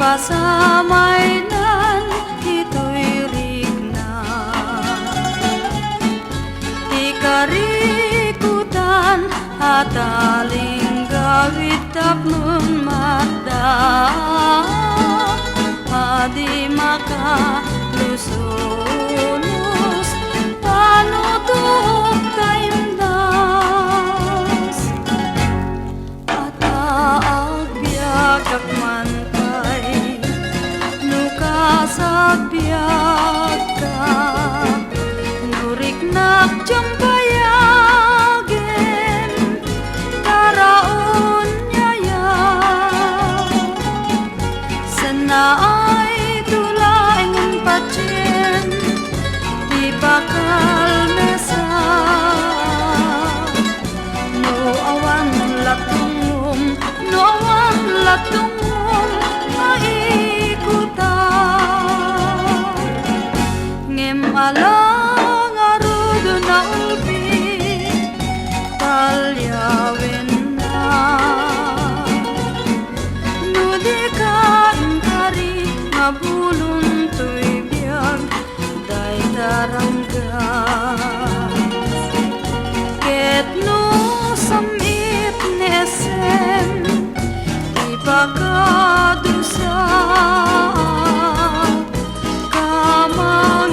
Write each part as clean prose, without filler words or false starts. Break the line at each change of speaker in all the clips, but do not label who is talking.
pasamay nan ito'y rigna. Ikarikutan at aling gawit tapnon mata, adi makalusunos panutuok taimdas. At aagbyag kakmantay nukasagbyag ka, nuriknak jampayagin taraon nyaya. Sanaay tulaing patyen di bakal nasa, no awan latungum, no awan latungum maikutan. Ngem alang arudo na ulpi talyawin na, nudi ka ingkari ngabulun to'y biyag day daranggas. Ket no samit nesem ipakadusa, kamangipon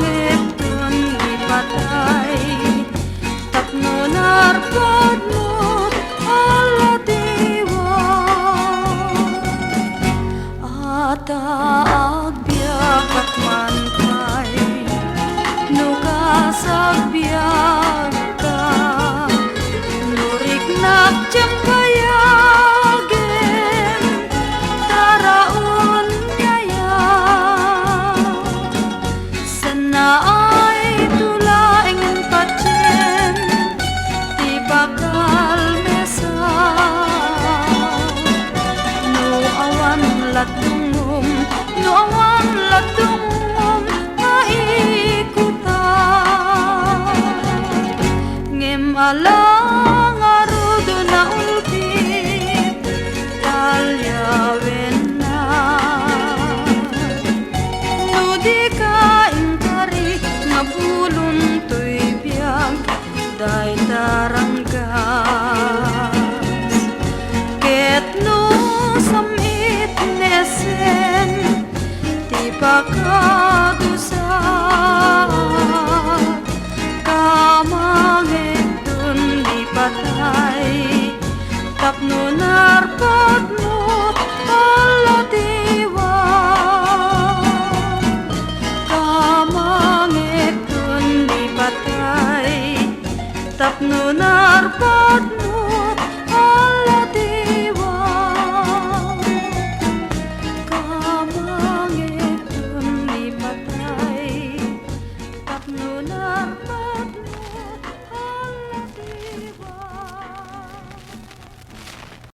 ipatay tapno narpod mo alatiwa. At aagbyag kakmantay nukasagbyag ka, nuriknak jampayagin taraon nyaya. Sanaay tulaing patyen di bakal mesa, no awan latungum, no awan latungum maikutan. Ngem alang arudo na ulpit talyawin na, nudi ka ingkari ngabulun to'y biyag day taranggas. Ket no samit nesen di bakal